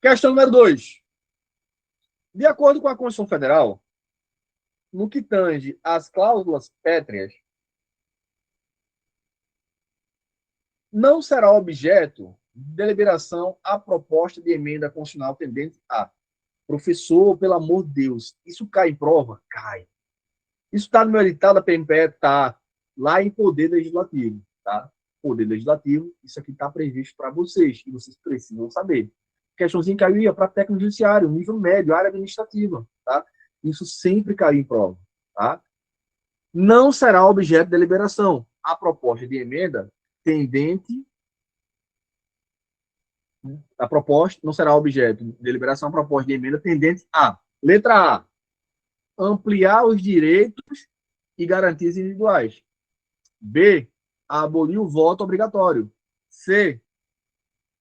Questão número 2. De acordo com a Constituição Federal, no que tange às cláusulas pétreas, não será objeto de deliberação a proposta de emenda constitucional tendente a. Professor, pelo amor de Deus, isso cai em prova? Cai. Isso está no meu edital da PMPE? Está lá em Poder Legislativo. Tá? Poder Legislativo, isso aqui está previsto para vocês, e vocês precisam saber. Questãozinha caiu para técnico judiciário, nível médio, área administrativa. Tá? Isso sempre caiu em prova. Tá? Não será objeto de deliberação a proposta de emenda tendente. A proposta não será objeto de deliberação a proposta de emenda tendente a. Letra A. Ampliar os direitos e garantias individuais. B. Abolir o voto obrigatório. C.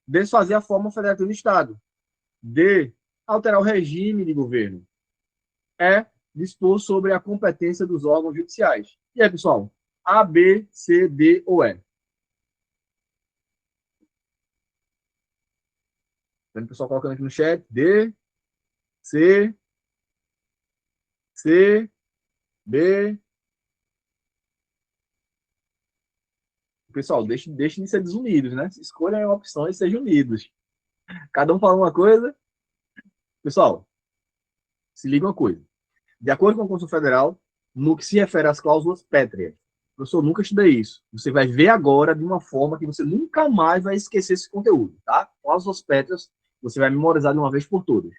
Desfazer a forma federativa do Estado. D. Alterar o regime de governo. E. Dispor sobre a competência dos órgãos judiciais. E aí, pessoal? A, B, C, D ou E? Vendo o pessoal colocando aqui no chat. D, C, B. Pessoal, deixem de ser desunidos, né? Escolham a opção e sejam unidos. Cada um fala uma coisa. Pessoal, se liga uma coisa. De acordo com a Constituição Federal, no que se refere às cláusulas pétreas, professor, nunca estudei isso. Você vai ver agora de uma forma que você nunca mais vai esquecer esse conteúdo, tá? Cláusulas pétreas, você vai memorizar de uma vez por todas.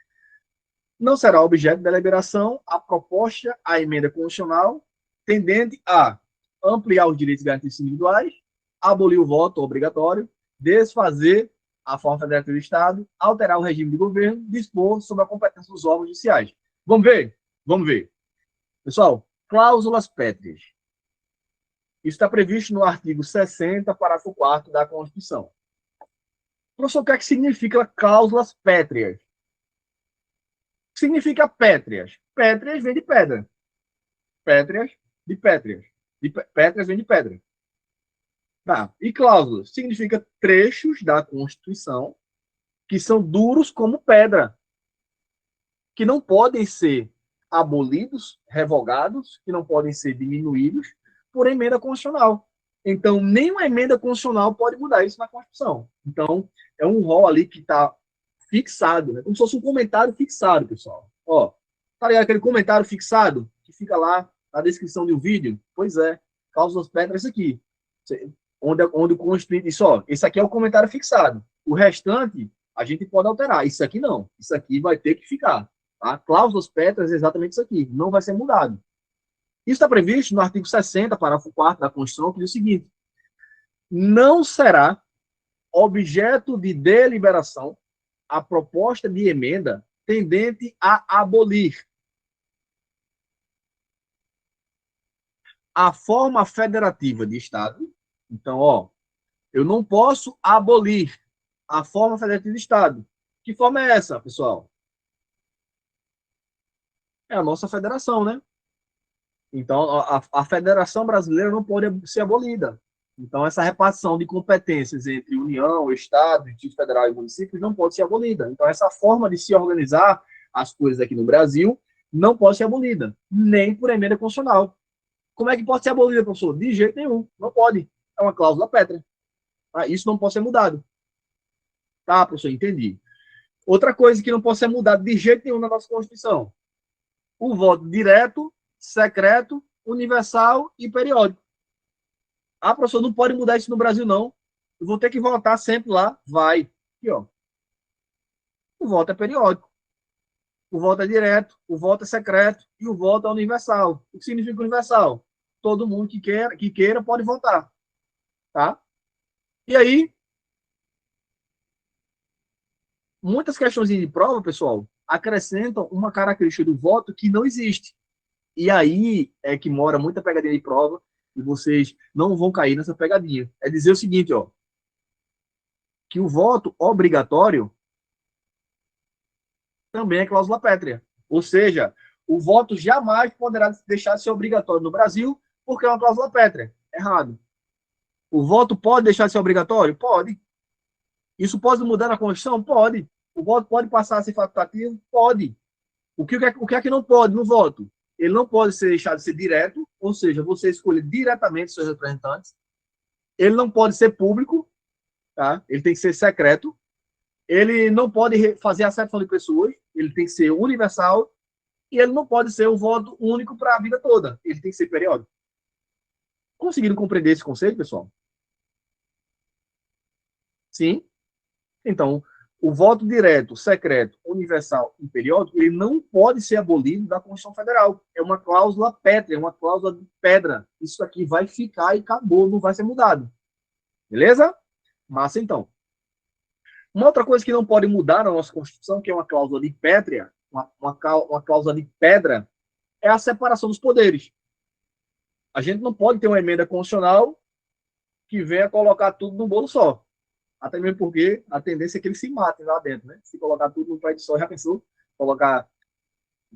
Não será objeto de deliberação a proposta, a emenda constitucional, tendente a ampliar os direitos e garantias individuais, abolir o voto obrigatório, desfazer a forma federativa do Estado, alterar o regime de governo, dispor sobre a competência dos órgãos judiciais. Vamos ver? Vamos ver. Pessoal, cláusulas pétreas. Isso está previsto no artigo 60, parágrafo 4º da Constituição. Professor, o que é que significa cláusulas pétreas? O que significa pétreas? Pétreas vem de pedra. Pétreas de pétreas. Pétreas vem de pedra. Tá. E cláusulas significa trechos da Constituição que são duros como pedra, que não podem ser abolidos, revogados, que não podem ser diminuídos por emenda constitucional. Então, nenhuma emenda constitucional pode mudar isso na Constituição. Então, é um rol ali que está fixado, né? Como se fosse um comentário fixado, pessoal. Ó, tá ligado aquele comentário fixado que fica lá na descrição de um vídeo? Pois é, cláusulas pétreas aqui. Onde o Constituinte diz, ó, esse aqui é o comentário fixado. O restante, a gente pode alterar. Isso aqui não. Isso aqui vai ter que ficar. Tá? Cláusulas pétreas é exatamente isso aqui. Não vai ser mudado. Isso está previsto no artigo 60, parágrafo 4º da Constituição, que diz o seguinte: não será objeto de deliberação a proposta de emenda tendente a abolir a forma federativa de Estado. Então, ó, eu não posso abolir a forma federativa de Estado. Que forma é essa, pessoal? É a nossa federação, né? Então, a Federação Brasileira não pode ser abolida. Então, essa repartição de competências entre União, Estado, Distrito Federal e municípios não pode ser abolida. Então, essa forma de se organizar as coisas aqui no Brasil não pode ser abolida, nem por emenda constitucional. Como é que pode ser abolida, professor? De jeito nenhum, não pode. É uma cláusula pétrea. Isso não pode ser mudado. Tá, professor? Entendi. Outra coisa que não pode ser mudada de jeito nenhum na nossa Constituição: o voto direto, secreto, universal e periódico. Professor, não pode mudar isso no Brasil, não. Eu vou ter que votar sempre lá. Vai. Aqui, ó. O voto é periódico. O voto é direto, o voto é secreto e o voto é universal. O que significa universal? Todo mundo que queira pode votar. Tá? E aí, muitas questões de prova, pessoal, acrescentam uma característica do voto que não existe. E aí é que mora muita pegadinha de prova e vocês não vão cair nessa pegadinha. É dizer o seguinte, ó, que o voto obrigatório também é cláusula pétrea. Ou seja, o voto jamais poderá deixar de ser obrigatório no Brasil porque é uma cláusula pétrea. Errado. O voto pode deixar de ser obrigatório? Pode. Isso pode mudar na Constituição? Pode. O voto pode passar a ser facultativo? Pode. O que é que não pode no voto? Ele não pode ser deixado de ser direto, ou seja, você escolhe diretamente seus representantes. Ele não pode ser público, tá? Ele tem que ser secreto. Ele não pode fazer acepção de pessoas, ele tem que ser universal. E ele não pode ser um voto único para a vida toda. Ele tem que ser periódico. Conseguiram compreender esse conceito, pessoal? Sim? Então, o voto direto, secreto, universal e periódico, ele não pode ser abolido da Constituição Federal. É uma cláusula pétrea, é uma cláusula de pedra. Isso aqui vai ficar e acabou, não vai ser mudado. Beleza? Massa, então. Uma outra coisa que não pode mudar na nossa Constituição, que é uma cláusula de pétrea, uma cláusula de pedra, é a separação dos poderes. A gente não pode ter uma emenda constitucional que venha colocar tudo num bolo só. Até mesmo porque a tendência é que eles se matem lá dentro, né? Se colocar tudo num prédio só, já pensou? Colocar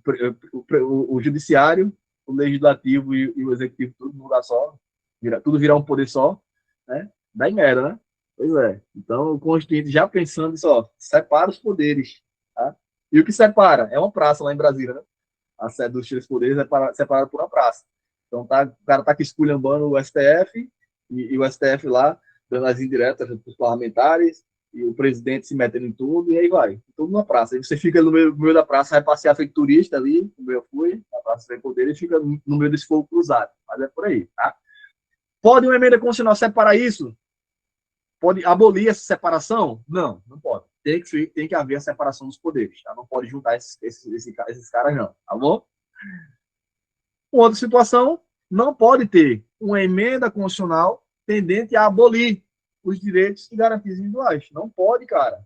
o judiciário, o legislativo e o executivo tudo num lugar só, tudo virar um poder só, né? Dá em merda, né? Pois é. Então, o Constituinte já pensando nisso, ó, separa os poderes, tá? E o que separa? É uma praça lá em Brasília, né? A sede dos três poderes é separada por uma praça. Então, o cara tá aqui esculhambando o STF e o STF lá, dando as indiretas para os parlamentares, e o presidente se metendo em tudo, e aí vai. Tudo na praça. Aí você fica no meio da praça, vai passear feito turista ali, como eu fui, na Praça Sem Poder, e fica no meio desse fogo cruzado. Mas é por aí, tá? Pode uma emenda constitucional separar isso? Pode abolir essa separação? Não, não pode. Tem que haver a separação dos poderes, tá? Não pode juntar esses caras, não, tá bom? Uma outra situação, não pode ter uma emenda constitucional tendente a abolir os direitos e garantias individuais. Não pode, cara.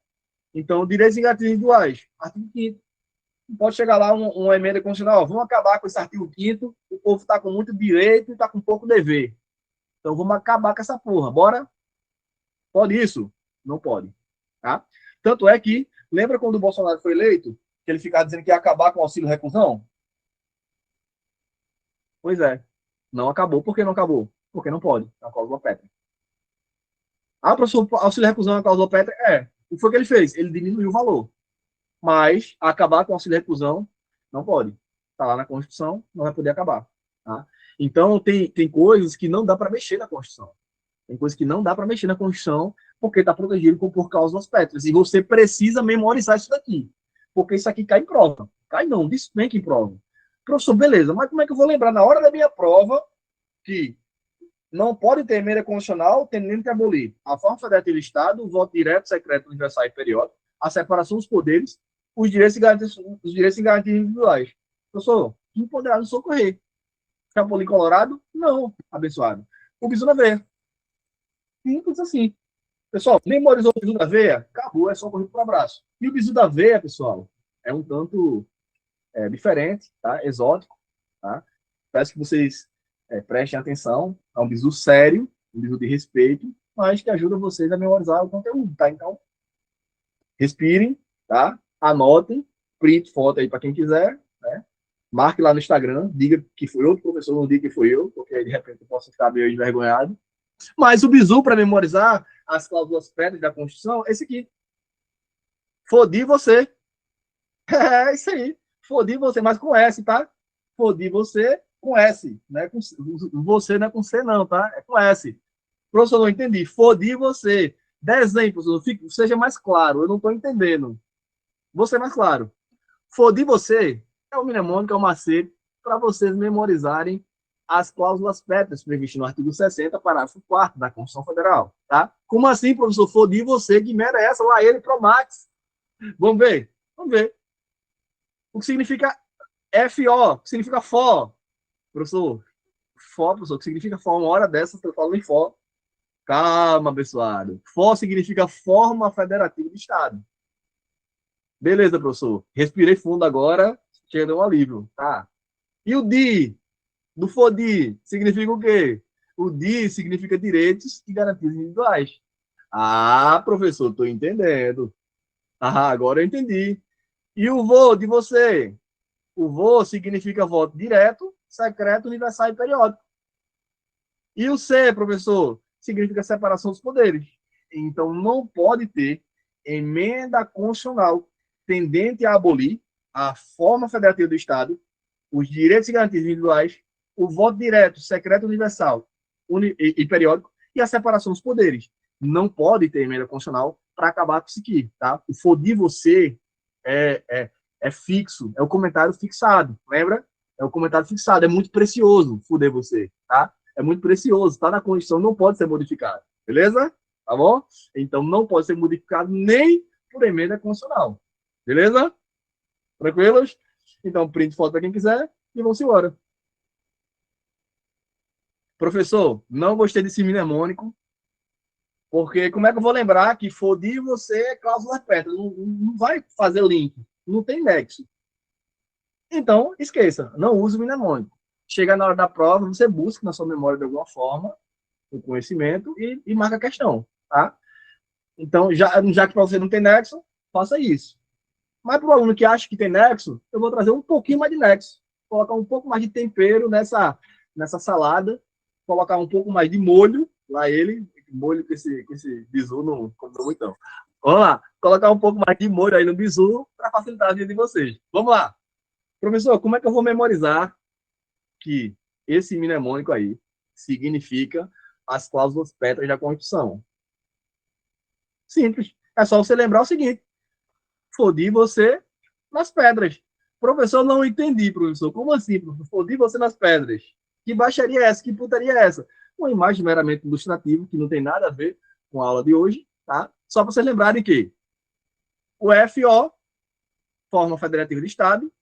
Então, direitos e garantias individuais, artigo 5º. Não pode chegar lá uma emenda constitucional, vamos acabar com esse artigo 5º, o povo está com muito direito e está com pouco dever. Então, vamos acabar com essa porra. Bora? Pode isso? Não pode. Tá? Tanto é que, lembra quando o Bolsonaro foi eleito, que ele ficava dizendo que ia acabar com o auxílio reclusão? Pois é. Não acabou. Por que não acabou? Porque não pode. É uma cláusula pétrea. Ah, professor, auxílio reclusão é uma cláusula pétrea? É. O que foi que ele fez? Ele diminuiu o valor. Mas acabar com o auxílio reclusão não pode. Está lá na Constituição, não vai poder acabar. Tá? Então, tem coisas que não dá para mexer na Constituição. Tem coisas que não dá para mexer na Constituição porque está protegido por cláusulas pétreas. E você precisa memorizar isso daqui. Porque isso aqui cai em prova. Cai não, diz bem que em prova. Professor, beleza, mas como é que eu vou lembrar na hora da minha prova que não pode ter emenda constitucional tendendo que abolir a forma federativa do Estado, o voto direto, secreto, universal e periódico, a separação dos poderes, os direitos e garantias individuais? Professor, quem poderá nos socorrer? Chapolin Colorado? Não, abençoado. O bisu na veia. Simples assim. Pessoal, memorizou o bisu da veia? Acabou, é só correr para o abraço. E o bisu da veia, pessoal, é um tanto diferente, tá? Exótico, tá? Peço que vocês prestem atenção. É um bisu sério, um bisu de respeito, mas que ajuda vocês a memorizar o conteúdo, tá? Então, respirem, tá? Anotem, print foto aí para quem quiser, né? Marque lá no Instagram, diga que foi outro professor, não diga que foi eu, porque aí de repente eu posso ficar meio envergonhado. Mas o bizu para memorizar as cláusulas pétreas da Constituição é esse aqui. Fodi você. É isso aí. Fodi você, mas com S, tá? Fodi você com S. Né? Com, você não é com C, não, tá? É com S. Professor, não entendi. Fodi você. Desenho, professor. Seja mais claro. Eu não estou entendendo. Vou ser mais claro. Fodi você é o mnemônico, é o macete para vocês memorizarem as cláusulas pétreas previstas no artigo 60, parágrafo 4º da Constituição Federal. Tá? Como assim, professor? Fodi você, que merda é essa? Lá ele, Promax. Vamos ver? Vamos ver. O que significa FO? O que significa FO? Professor, FO, professor, o que significa FO? Uma hora dessa eu falo em FO. Calma, abençoado. FO significa Forma Federativa de Estado. Beleza, professor. Respirei fundo agora, chega um alívio. Tá. E o DI? Do FODI significa o quê? O DI significa direitos e garantias individuais. Ah, professor, estou entendendo. Ah, agora eu entendi. E o VO de você? O VO significa voto direto, secreto, universal e periódico. E o C, professor, significa separação dos poderes. Então, não pode ter emenda constitucional tendente a abolir a forma federativa do Estado, os direitos e garantias individuais, o voto direto, secreto, universal e periódico e a separação dos poderes. Não pode ter emenda constitucional para acabar com isso aqui, tá? O foder você é fixo, é o comentário fixado, lembra? É o comentário fixado, é muito precioso foder você, tá? É muito precioso, tá na Constituição, não pode ser modificado, beleza? Tá bom? Então não pode ser modificado nem por emenda constitucional, beleza? Tranquilos? Então print foto para quem quiser e vamos embora. Professor, não gostei desse mnemônico, porque como é que eu vou lembrar que foder você é cláusula perpétua? Não vai fazer link, não tem nexo. Então, esqueça, não use o mnemônico. Chega na hora da prova, você busca na sua memória de alguma forma o conhecimento e marca a questão, tá? Então, já que para você não tem nexo, faça isso. Mas para o aluno que acha que tem nexo, eu vou trazer um pouquinho mais de nexo. Colocar um pouco mais de tempero nessa salada, colocar um pouco mais de molho, lá ele, molho que esse bizu não comeu muito não. Vamos lá, colocar um pouco mais de molho aí no bizu para facilitar a vida de vocês. Vamos lá. Professor, como é que eu vou memorizar que esse mnemônico aí significa as cláusulas pétreas da Constituição? Simples. É só você lembrar o seguinte: foder você nas pedras. Professor, não entendi, professor. Como assim, professor? Foder você nas pedras. Que baixaria é essa? Que putaria é essa? Uma imagem meramente ilustrativa, que não tem nada a ver com a aula de hoje, tá? Só para vocês lembrarem que o FO, forma federativa de Estado,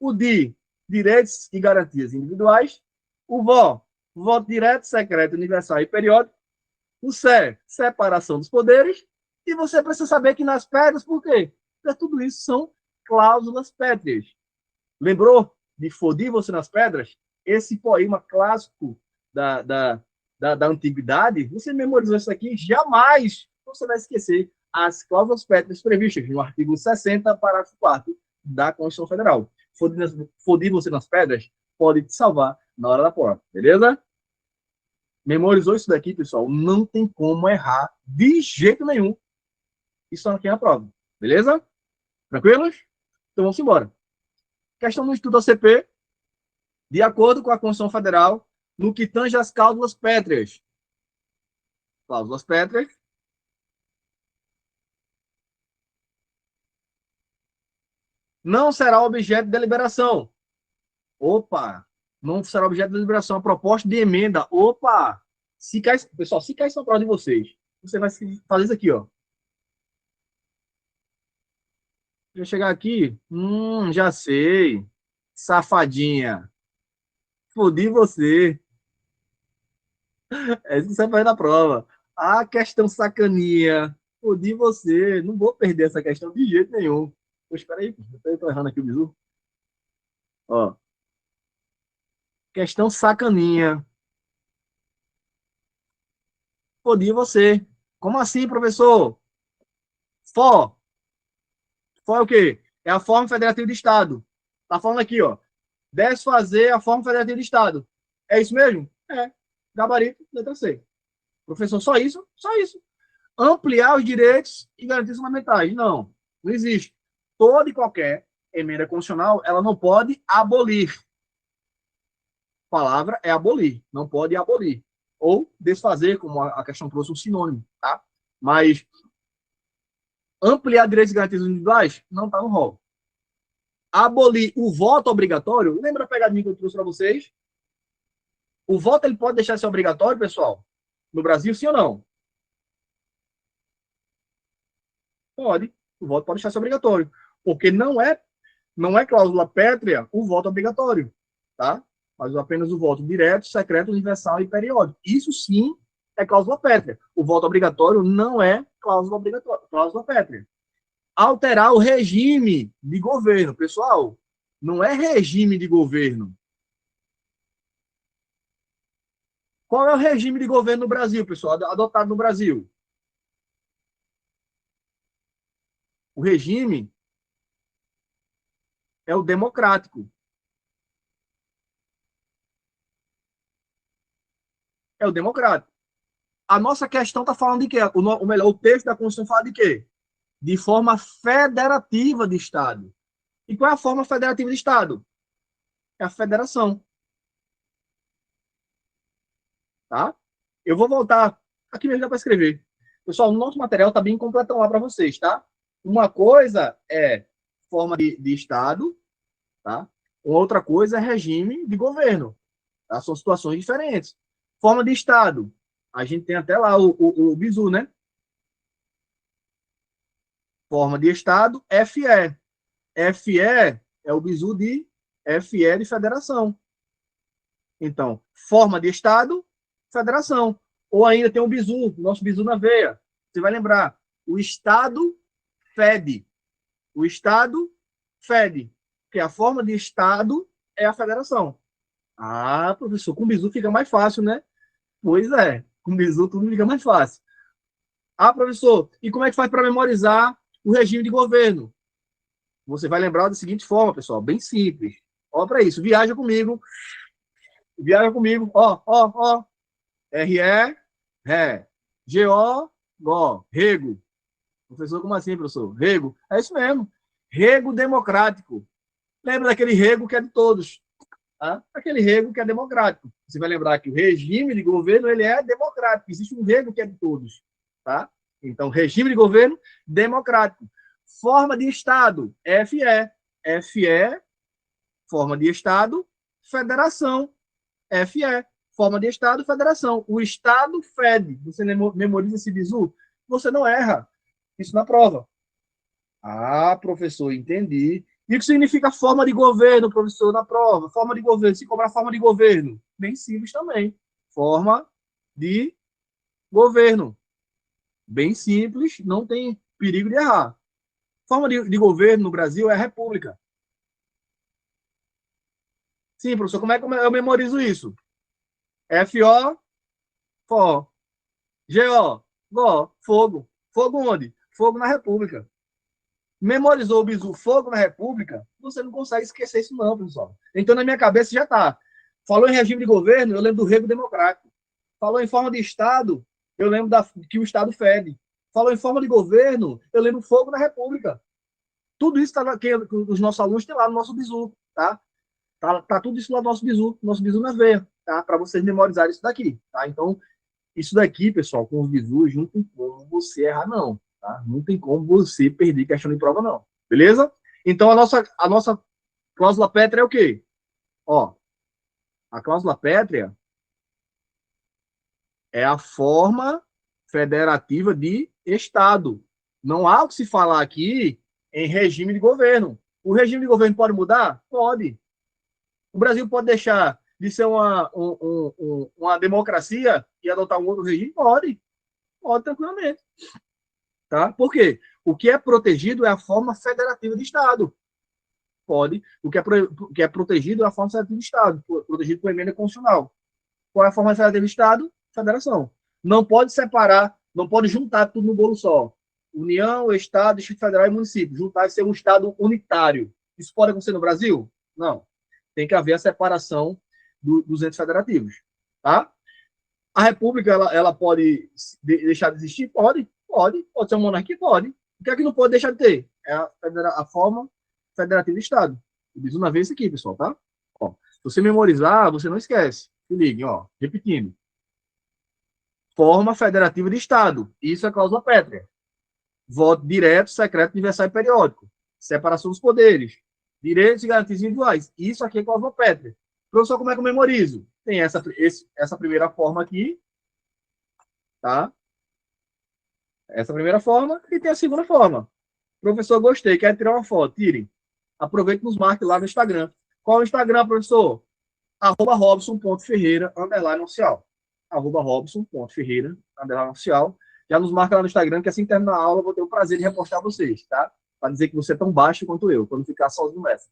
o DI, direitos e garantias individuais, o VO, voto direto, secreto, universal e periódico, o SE, separação dos poderes, e você precisa saber que nas pedras, por quê? Porque tudo isso são cláusulas pétreas. Lembrou de foder você nas pedras? Esse poema clássico da antiguidade, você memorizou isso aqui, jamais você vai esquecer as cláusulas pétreas previstas no artigo 60, parágrafo 4 da Constituição Federal. Foder você nas pedras pode te salvar na hora da prova, beleza? Memorizou isso daqui, pessoal? Não tem como errar de jeito nenhum. Isso aqui é a prova, beleza? Tranquilos? Então vamos embora. Questão no estudo ACP, de acordo com a Constituição Federal, no que tange às cláusulas pétreas. Cláusulas pétreas. Não será objeto de deliberação. Opa! Não será objeto de deliberação. A proposta de emenda. Opa! Se cai, pessoal, se cai isso na prova de vocês, você vai fazer isso aqui, ó. Eu chegar aqui, já sei. Safadinha. Fodi você. É isso que você vai na prova. A questão sacaninha. Fodi você. Não vou perder essa questão de jeito nenhum. Pô, espera aí, eu tô errando aqui o bizu. Ó. Questão sacaninha. Fodi você. Como assim, professor? FO. FO é o quê? É a forma federativa de Estado. Tá falando aqui, ó. Desfazer a forma federativa de Estado. É isso mesmo? É. Gabarito, letra C. Professor, só isso? Só isso. Ampliar os direitos e garantias fundamentais. Não, não existe. Toda e qualquer emenda constitucional, ela não pode abolir. A palavra é abolir, não pode abolir. Ou desfazer, como a questão trouxe um sinônimo, tá? Mas ampliar direitos e garantias individuais não está no rol. Abolir o voto obrigatório, lembra a pegadinha que eu trouxe para vocês? O voto ele pode deixar de ser obrigatório, pessoal? No Brasil, sim ou não? Pode. O voto pode deixar de ser obrigatório. Porque não é cláusula pétrea o voto obrigatório, tá? Mas apenas o voto direto, secreto, universal e periódico. Isso sim é cláusula pétrea. O voto obrigatório não é cláusula obrigatória, cláusula pétrea. Alterar o regime de governo, pessoal, não é regime de governo. Qual é o regime de governo no Brasil, pessoal, adotado no Brasil? O regime é o democrático. É o democrático. A nossa questão está falando de quê? O texto da Constituição fala de quê? de forma federativa de Estado. E qual é a forma federativa de Estado? É a federação. Tá? Eu vou voltar aqui mesmo para escrever. Pessoal, o nosso material está bem completão lá para vocês, tá? Uma coisa é forma de Estado, tá? Outra coisa é regime de governo. Tá? São situações diferentes. Forma de Estado. A gente tem até lá o bizu, né? Forma de Estado, FE. FE é o bizu de FE de federação. Então, forma de Estado, federação. Ou ainda tem o bizu, nosso bizu na veia. Você vai lembrar, o Estado fede. O Estado fede. Porque a forma de Estado é a federação. Ah, professor, com bizu fica mais fácil, né? Pois é, com bizu tudo fica mais fácil. Ah, professor, e como é que faz para memorizar o regime de governo? Você vai lembrar da seguinte forma, pessoal, bem simples. Olha para isso, viaja comigo. Viaja comigo, ó. R-E, Ré. G-O, Gó. Rego. Professor, como assim, professor? Rego. É isso mesmo. Rego democrático. Lembra daquele rego que é de todos. Tá? Aquele rego que é democrático. Você vai lembrar que o regime de governo ele é democrático. Existe um rego que é de todos. Tá? Então, regime de governo democrático. Forma de Estado, FE. FE, forma de Estado, federação. FE, forma de Estado, federação. O Estado fede. Você memoriza esse bizu? Você não erra. Isso na prova. Ah, professor, entendi. E o que significa forma de governo, professor, na prova? Forma de governo, se cobrar forma de governo. Bem simples também. Forma de governo. Bem simples, não tem perigo de errar. Forma de governo no Brasil é a república. Sim, professor, como é que eu memorizo isso? F-O, Fó. G-O, Gó, fogo. Fogo onde? Fogo na república. Memorizou o bizu fogo na república? Você não consegue esquecer isso não, pessoal. Então, na minha cabeça já está. Falou em regime de governo, eu lembro do rego democrático. Falou em forma de Estado, eu lembro que o Estado fede. Falou em forma de governo, eu lembro fogo na república. Tudo isso está que os nossos alunos têm lá no nosso bizu, tá? Tá tudo isso lá no nosso bizu na veia, tá? Para vocês memorizarem isso daqui, tá? Então, isso daqui, pessoal, com os bizus, não tem como você errar, não, tá? Não tem como você perder questão de prova, não. Beleza? Então, a nossa cláusula pétrea é o quê? Ó, a cláusula pétrea é a forma federativa de Estado. Não há o que se falar aqui em regime de governo. O regime de governo pode mudar? Pode. O Brasil pode deixar de ser uma democracia e adotar um outro regime? Pode. Pode, tranquilamente. Tá? Por quê? O que é protegido é a forma federativa de Estado. Pode. O que é protegido é a forma federativa de Estado, protegido por emenda constitucional. Qual é a forma federativa de Estado? Federação. Não pode separar, não pode juntar tudo no bolo só. União, Estado, Distrito Federal e município. Juntar e ser um Estado unitário. Isso pode acontecer no Brasil? Não. Tem que haver a separação dos entes federativos. Tá? A República ela pode deixar de existir? Pode. Pode ser uma monarquia? Pode. O que é que não pode deixar de ter? É a forma federativa de Estado. Eu disse uma vez isso aqui, pessoal, tá? Ó, se você memorizar, você não esquece. Se liguem, ó, repetindo. Forma federativa de Estado. Isso é cláusula pétrea. Voto direto, secreto, universal e periódico. Separação dos poderes. Direitos e garantias individuais. Isso aqui é cláusula pétrea. Professor, como é que eu memorizo? Tem essa primeira forma aqui, tá? Essa primeira forma e tem a segunda forma. Professor, gostei, quer tirar uma foto? Tirem. Aproveite e nos marque lá no Instagram. Qual é o Instagram, professor? @robson.ferreira, _oficial. @robson.ferreira, _oficial. Já nos marca lá no Instagram, que assim que terminar a aula, eu vou ter o prazer de repostar vocês, tá? Para dizer que você é tão baixo quanto eu, quando ficar sozinho nessa.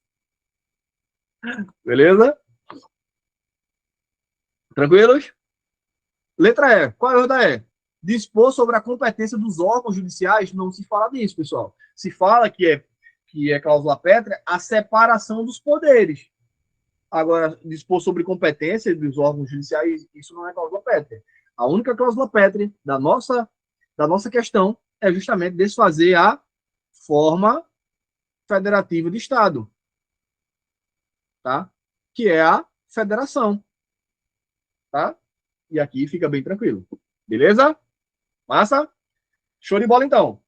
Beleza? Tranquilos? Letra E. Qual é a outra E? Dispor sobre a competência dos órgãos judiciais, não se fala disso, pessoal. Se fala que é cláusula pétrea a separação dos poderes. Agora, dispor sobre competência dos órgãos judiciais, isso não é cláusula pétrea. A única cláusula pétrea da nossa questão é justamente desfazer a forma federativa de Estado, tá? Que é a federação, tá? E aqui fica bem tranquilo. Beleza? Massa? Show de bola, então.